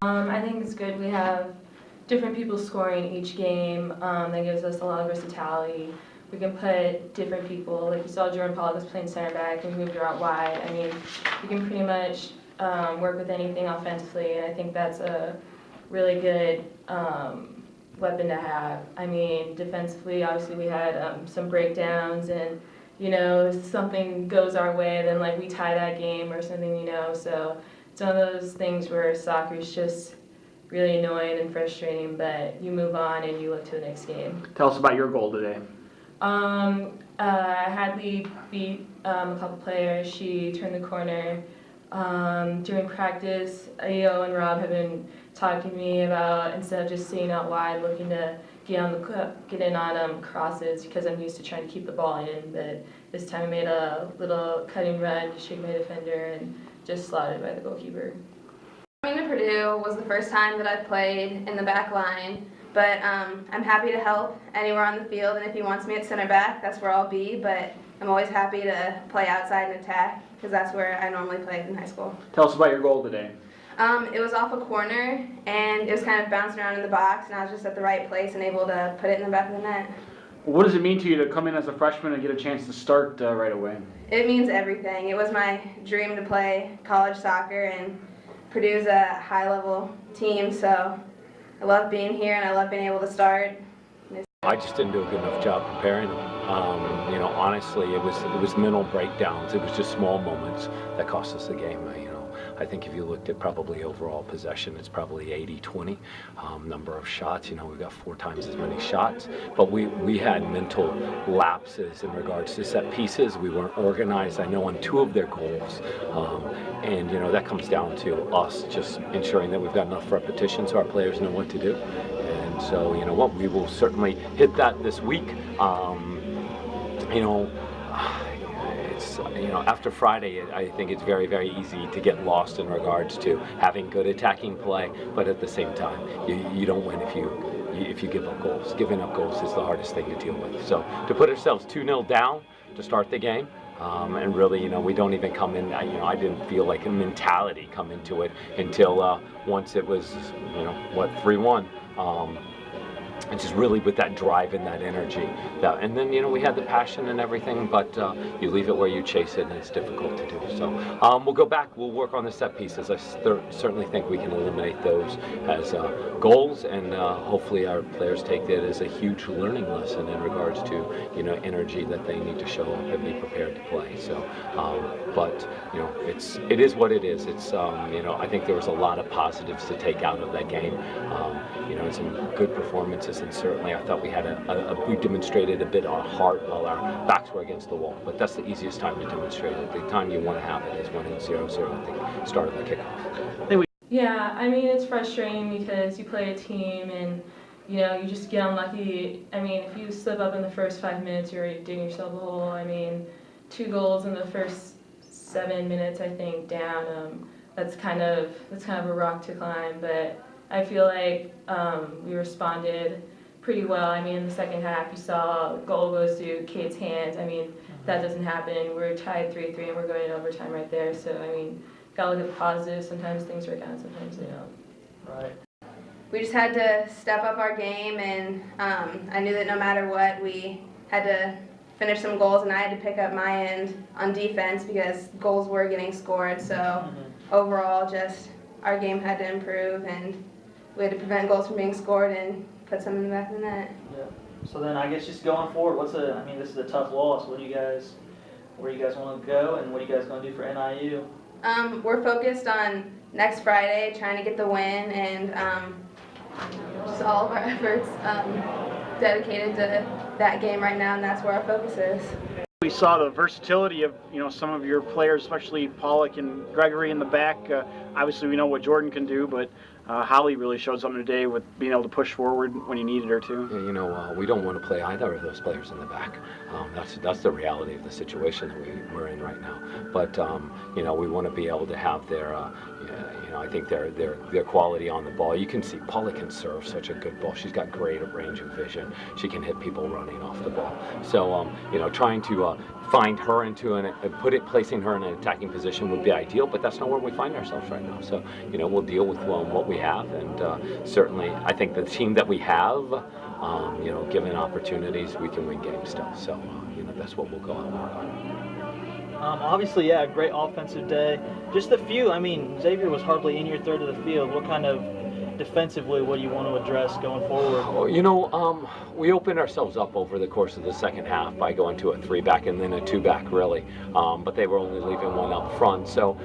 I think it's good. We have different people scoring each game. That gives us a lot of versatility. We can put different people, like you saw Jordan Pollock was playing center back, and we moved her out wide. I mean, you can pretty much work with anything offensively, and I think that's a really good weapon to have. I mean, defensively, obviously we had some breakdowns, and if something goes our way, then like we tie that game or something, so it's one of those things where soccer is just really annoying and frustrating, but you move on and you look to the next game. Tell us about your goal today. Hadley beat a couple players. She turned the corner. During practice, Io and Rob have been talking to me about, instead of just sitting out wide, looking to get in on crosses, because I'm used to trying to keep the ball in, but this time I made a little cutting run to shake my defender and just slotted by the goalkeeper. Coming to Purdue was the first time that I've played in the back line, but I'm happy to help anywhere on the field, and if he wants me at center back, that's where I'll be, but I'm always happy to play outside and attack, because that's where I normally played in high school. Tell us about your goal today. It was off a corner, and it was kind of bouncing around in the box, and I was just at the right place and able to put it in the back of the net. What does it mean to you to come in as a freshman and get a chance to start right away? It means everything. It was my dream to play college soccer, and Purdue's a high-level team, so I love being here and I love being able to start. I just didn't do a good enough job preparing them. Honestly, it was mental breakdowns. It was just small moments that cost us the game. I think if you looked at probably overall possession, it's probably 80-20. Number of shots, we've got 4 times as many shots, but we had mental lapses in regards to set pieces. We weren't organized, I know, on 2 of their goals. And that comes down to us just ensuring that we've got enough repetition so our players know what to do. And so, we will certainly hit that this week. After Friday, I think it's very, very easy to get lost in regards to having good attacking play, but at the same time, you don't win if you give up goals. Giving up goals is the hardest thing to deal with. So to put ourselves 2-0 down to start the game, and really, we don't even come in. I didn't feel like a mentality come into it until once it was, 3-1. And just really with that drive and that energy. And then, we had the passion and everything, but you leave it where you chase it, and it's difficult to do. So we'll go back, we'll work on the set pieces. I certainly think we can eliminate those as goals, and hopefully our players take that as a huge learning lesson in regards to, energy that they need to show up and be prepared to play. So, but, it is what it is. It's, I think there was a lot of positives to take out of that game. Some good performances. And certainly I thought we had we demonstrated a bit of heart while our backs were against the wall. But that's the easiest time to demonstrate it. The time you want to have it is when it's 0-0 at the start of the kickoff. Yeah, I mean, it's frustrating because you play a team and, you just get unlucky. I mean, if you slip up in the first 5 minutes, you're already digging yourself a hole. I mean, 2 goals in the first 7 minutes, I think, down. That's kind of a rock to climb, but I feel like we responded pretty well. I mean, in the second half, you saw goal goes through Kate's hands. I mean, that doesn't happen. We're tied 3-3, and we're going in overtime right there. So, I mean, gotta look at the positives. Sometimes things work out, sometimes they don't. Right. We just had to step up our game, and I knew that no matter what, we had to finish some goals, and I had to pick up my end on defense because goals were getting scored. So, overall, just our game had to improve, and we had to prevent goals from being scored and put some in the back of the net. Yeah. So then I guess just going forward, this is a tough loss. Where do you guys want to go, and what are you guys going to do for NIU? We're focused on next Friday, trying to get the win, and just all of our efforts dedicated to that game right now, and that's where our focus is. We saw the versatility of some of your players, especially Pollock and Gregory in the back. Obviously, we know what Jordan can do, but Holly really showed something today with being able to push forward when you needed her to. Yeah, we don't want to play either of those players in the back. That's the reality of the situation that we're in right now. But we want to be able to have their I think their quality on the ball. You can see Pollock can serve such a good ball. She's got great range of vision. She can hit people running off the ball. So trying to find her into placing her in an attacking position would be ideal, but that's not where we find ourselves right now. So, we'll deal with what we have, and certainly I think the team that we have, given opportunities, we can win games still. So, that's what we'll go out and work on. Obviously, yeah, great offensive day. Just a few, Xavier was hardly in your third of the field. What kind of defensively, what do you want to address going forward? We opened ourselves up over the course of the second half by going to a 3-back and then a 2-back, really. But they were only leaving one up front. So,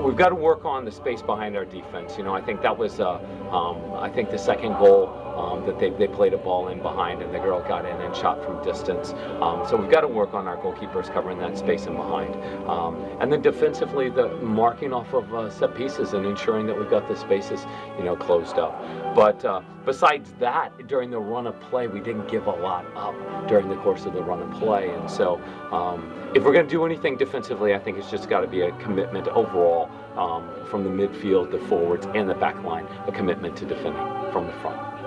we've got to work on the space behind our defense. I think that was, I think the second goal that they played a ball in behind, and the girl got in and shot from distance. So we've got to work on our goalkeepers covering that space in behind. And then defensively, the marking off of set pieces and ensuring that we've got the spaces, closed up. But besides that, during the run of play, we didn't give a lot up during the course of the run of play. And so if we're going to do anything defensively, I think it's just got to be a commitment overall from the midfield, the forwards, and the back line, a commitment to defending from the front.